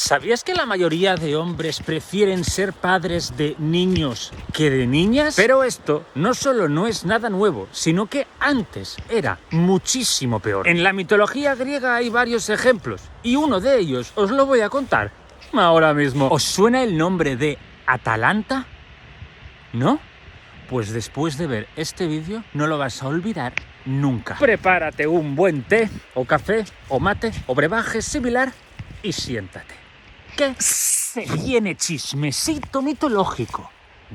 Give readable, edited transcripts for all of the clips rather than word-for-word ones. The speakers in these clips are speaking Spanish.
¿Sabías que la mayoría de hombres prefieren ser padres de niños que de niñas? Pero esto no solo no es nada nuevo, sino que antes era muchísimo peor. En la mitología griega hay varios ejemplos, y uno de ellos os lo voy a contar ahora mismo. ¿Os suena el nombre de Atalanta? ¿No? Pues después de ver este vídeo no lo vas a olvidar nunca. Prepárate un buen té, o café, o mate, o brebaje similar y siéntate. Que se viene chismecito mitológico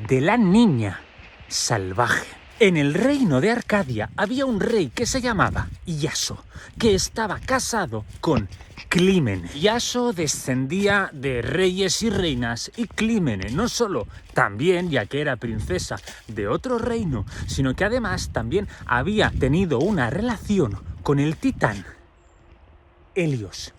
de la niña salvaje. En el reino de Arcadia había un rey que se llamaba Iaso, que estaba casado con Clímene. Iaso descendía de reyes y reinas, y Clímene no solo también, ya que era princesa de otro reino, sino que además también había tenido una relación con el titán Helios,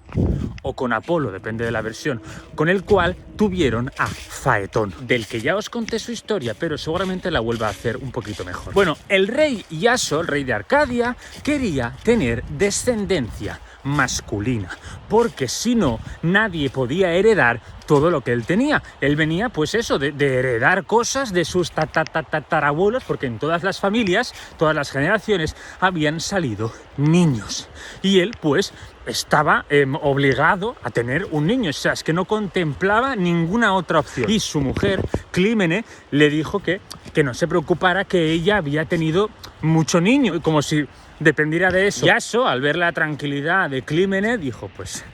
o con Apolo, depende de la versión, con el cual tuvieron a Faetón, del que ya os conté su historia, pero seguramente la vuelva a hacer un poquito mejor. Bueno, el rey Iaso, el rey de Arcadia, quería tener descendencia masculina, porque si no, nadie podía heredar todo lo que él tenía. Él venía, pues eso, de heredar cosas de sus tatarabuelos, porque en todas las familias, todas las generaciones, habían salido niños. Y él, pues, estaba obligado a tener un niño, o sea, es que no contemplaba ninguna otra opción. Y su mujer, Clímene, le dijo que no se preocupara, que ella había tenido mucho niño, y como si dependiera de eso. Iaso, al ver la tranquilidad de Clímene, dijo, pues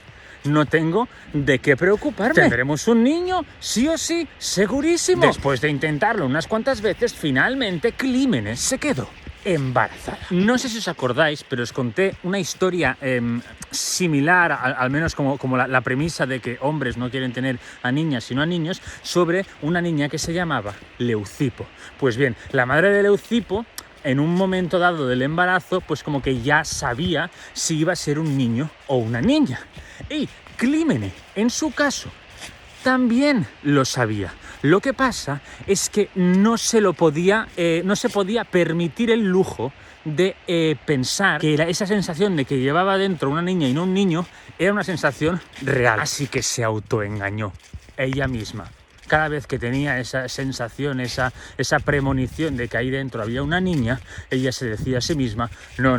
no tengo de qué preocuparme. Tendremos un niño, sí o sí, segurísimo. Después de intentarlo unas cuantas veces, finalmente Clímene se quedó embarazada. No sé si os acordáis, pero os conté una historia similar, al menos como la premisa de que hombres no quieren tener a niñas sino a niños, sobre una niña que se llamaba Leucipo. Pues bien, la madre de Leucipo, en un momento dado del embarazo, pues como que ya sabía si iba a ser un niño o una niña. Y Clímene, en su caso, también lo sabía. Lo que pasa es que no se podía permitir el lujo de pensar que esa sensación de que llevaba dentro una niña y no un niño era una sensación real. Así que se autoengañó ella misma. Cada vez que tenía esa sensación, esa premonición de que ahí dentro había una niña, ella se decía a sí misma, no,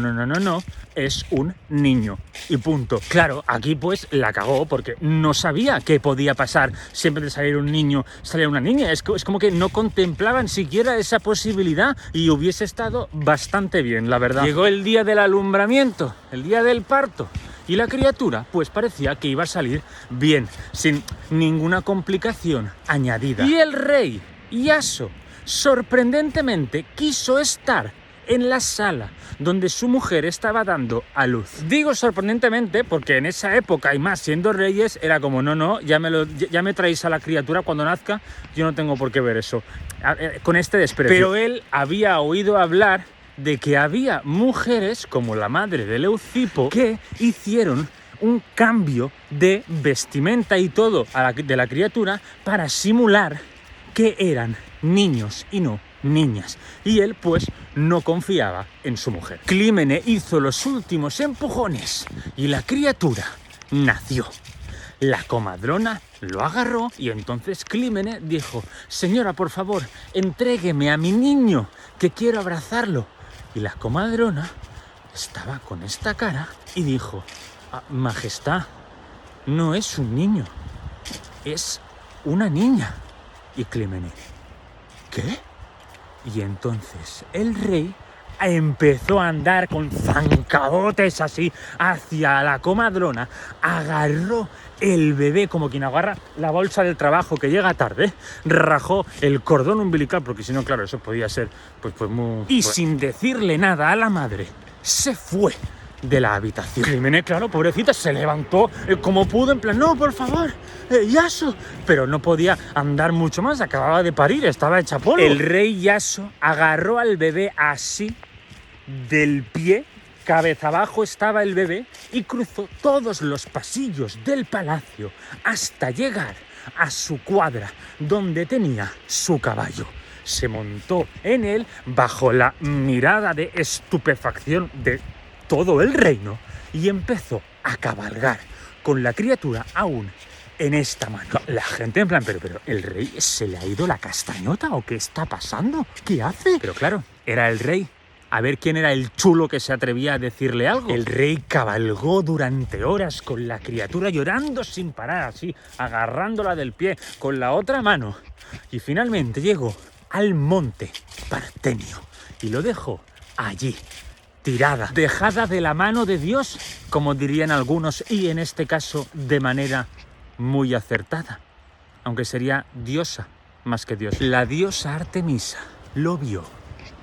es un niño. Y punto. Claro, aquí pues la cagó porque no sabía qué podía pasar. Siempre de salir un niño, salía una niña. Es como que no contemplaban siquiera esa posibilidad, y hubiese estado bastante bien, la verdad. Llegó el día del alumbramiento, el día del parto. Y la criatura, pues parecía que iba a salir bien, sin ninguna complicación añadida. Y el rey Iaso, sorprendentemente, quiso estar en la sala donde su mujer estaba dando a luz. Digo sorprendentemente porque en esa época, y más siendo reyes, era como, no, ya me traéis a la criatura cuando nazca, yo no tengo por qué ver eso, con este desprecio. Pero él había oído hablar de que había mujeres, como la madre de Leucipo, que hicieron un cambio de vestimenta y todo de la criatura para simular que eran niños y no niñas. Y él, pues, no confiaba en su mujer. Clímene hizo los últimos empujones y la criatura nació. La comadrona lo agarró y entonces Clímene dijo, señora, por favor, entrégueme a mi niño, que quiero abrazarlo. Y la comadrona estaba con esta cara y dijo, majestad, no es un niño, es una niña. Y Clímene, ¿qué? Y entonces el rey empezó a andar con zancadotes así hacia la comadrona, agarró el bebé como quien agarra la bolsa del trabajo que llega tarde, rajó el cordón umbilical, porque si no, claro, eso podía ser pues muy... Y sin decirle nada a la madre, se fue de la habitación. Clímene, claro, pobrecita, se levantó como pudo, en plan, no, por favor, Iaso. Pero no podía andar mucho más, acababa de parir, estaba hecha polvo. El rey Iaso agarró al bebé así, del pie, cabeza abajo estaba el bebé, y cruzó todos los pasillos del palacio hasta llegar a su cuadra, donde tenía su caballo. Se montó en él bajo la mirada de estupefacción de todo el reino y empezó a cabalgar con la criatura aún en esta mano. La gente en plan, pero ¿el rey se le ha ido la castañota o qué está pasando? ¿Qué hace? Pero claro, era el rey. A ver quién era el chulo que se atrevía a decirle algo. El rey cabalgó durante horas con la criatura llorando sin parar, así, agarrándola del pie con la otra mano. Y finalmente llegó al monte Partenio y lo dejó allí, tirada, dejada de la mano de Dios, como dirían algunos, y en este caso de manera muy acertada, aunque sería diosa más que Dios. La diosa Artemisa lo vio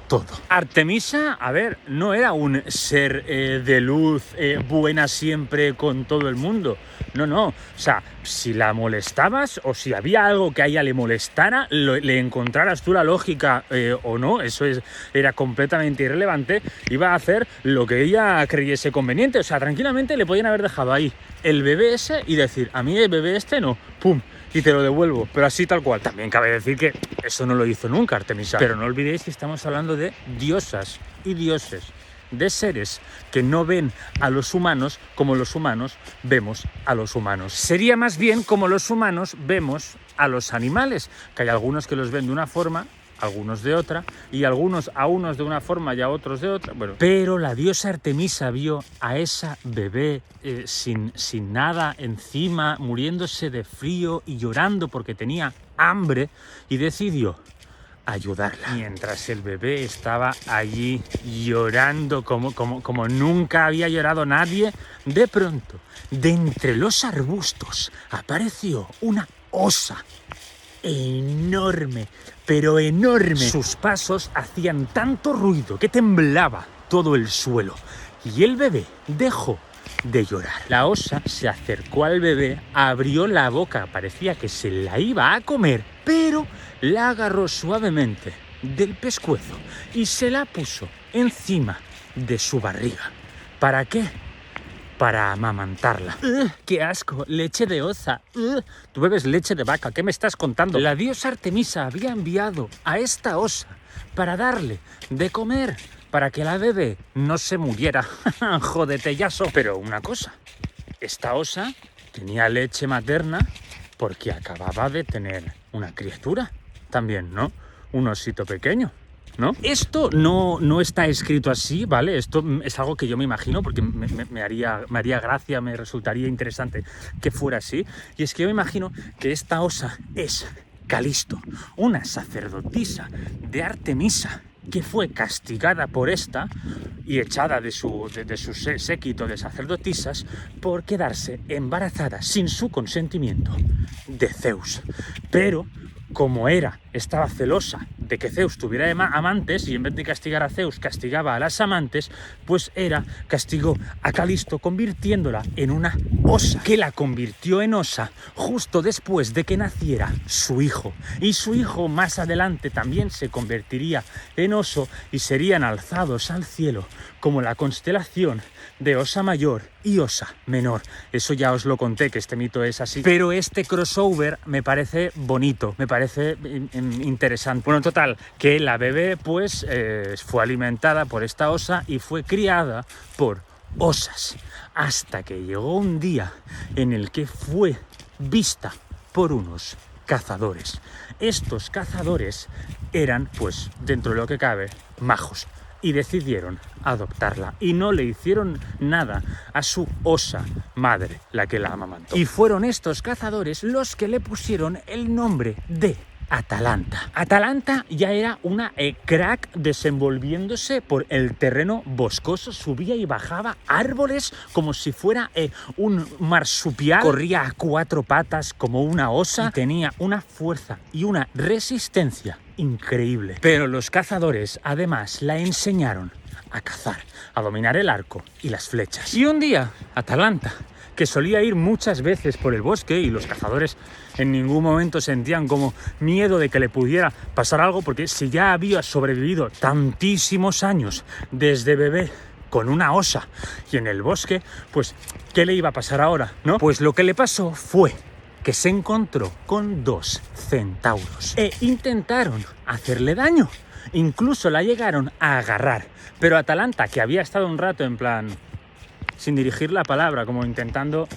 todo. Artemisa, a ver, no era un ser de luz buena siempre con todo el mundo. No. O sea, si la molestabas o si había algo que a ella le molestara, le encontraras tú la lógica o no, eso era completamente irrelevante, iba a hacer lo que ella creyese conveniente. O sea, tranquilamente le podían haber dejado ahí el bebé ese y decir, a mí el bebé este no, pum, y te lo devuelvo, pero así tal cual. También cabe decir que eso no lo hizo nunca Artemisa. Pero no olvidéis que estamos hablando de diosas y dioses, de seres que no ven a los humanos como los humanos vemos a los humanos. Sería más bien como los humanos vemos a los animales, que hay algunos que los ven de una forma, algunos de otra, y algunos a unos de una forma y a otros de otra. Bueno, pero la diosa Artemisa vio a esa bebé sin nada encima, muriéndose de frío y llorando porque tenía hambre, y decidió ayudarla. Mientras el bebé estaba allí llorando como nunca había llorado nadie, de pronto, de entre los arbustos, apareció una osa enorme, pero enorme. Sus pasos hacían tanto ruido que temblaba todo el suelo y el bebé dejó de llorar. La osa se acercó al bebé, abrió la boca, parecía que se la iba a comer, pero la agarró suavemente del pescuezo y se la puso encima de su barriga. ¿Para qué? Para amamantarla. ¡Qué asco! Leche de osa. Tú bebes leche de vaca. ¿Qué me estás contando? La diosa Artemisa había enviado a esta osa para darle de comer, para que la bebé no se muriera. Jodetellazo. Pero una cosa, esta osa tenía leche materna porque acababa de tener una criatura también, ¿no? Un osito pequeño, ¿no? Esto no está escrito así, ¿vale? Esto es algo que yo me imagino porque me haría gracia, me resultaría interesante que fuera así. Y es que yo me imagino que esta osa es Calisto, una sacerdotisa de Artemisa, que fue castigada por esta y echada de su séquito de sacerdotisas por quedarse embarazada sin su consentimiento de Zeus. Pero como estaba celosa de que Zeus tuviera amantes, y en vez de castigar a Zeus castigaba a las amantes, pues castigó a Calisto convirtiéndola en una osa, que la convirtió en osa justo después de que naciera su hijo. Y su hijo más adelante también se convertiría en oso y serían alzados al cielo como la constelación de Osa Mayor y Osa Menor. Eso ya os lo conté, que este mito es así. Pero este crossover me parece bonito, me parece interesante. Bueno, total, que la bebé pues fue alimentada por esta osa y fue criada por osas, hasta que llegó un día en el que fue vista por unos cazadores. Estos cazadores eran, pues, dentro de lo que cabe, majos, y decidieron adoptarla y no le hicieron nada a su osa madre, la que la amamantó. Y fueron estos cazadores los que le pusieron el nombre de Atalanta. Atalanta ya era una crack desenvolviéndose por el terreno boscoso, subía y bajaba árboles como si fuera un marsupial, corría a 4 patas como una osa y tenía una fuerza y una resistencia increíble. Pero los cazadores además la enseñaron a cazar, a dominar el arco y las flechas. Y un día, Atalanta, que solía ir muchas veces por el bosque, y los cazadores en ningún momento sentían como miedo de que le pudiera pasar algo, porque si ya había sobrevivido tantísimos años desde bebé con una osa y en el bosque, pues ¿qué le iba a pasar ahora, no? Pues lo que le pasó fue que se encontró con 2 centauros e intentaron hacerle daño. Incluso la llegaron a agarrar. Pero Atalanta, que había estado un rato en plan sin dirigir la palabra, como intentando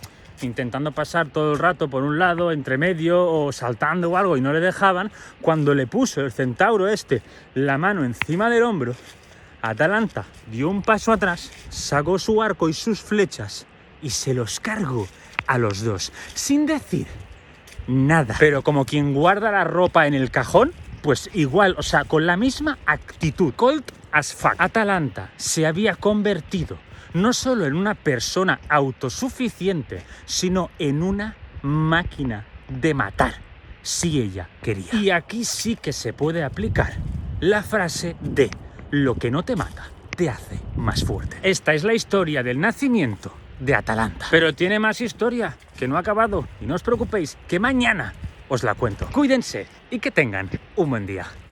intentando pasar todo el rato por un lado, entre medio o saltando o algo y no le dejaban, cuando le puso el centauro la mano encima del hombro, Atalanta dio un paso atrás, sacó su arco y sus flechas y se los cargó a los dos, sin decir nada. Pero como quien guarda la ropa en el cajón, pues igual, o sea, con la misma actitud. Cold as fuck. Atalanta se había convertido no solo en una persona autosuficiente, sino en una máquina de matar, si ella quería. Y aquí sí que se puede aplicar la frase de lo que no te mata te hace más fuerte. Esta es la historia del nacimiento de Atalanta. Pero tiene más historia, que no ha acabado. Y no os preocupéis, que mañana os la cuento. Cuídense y que tengan un buen día.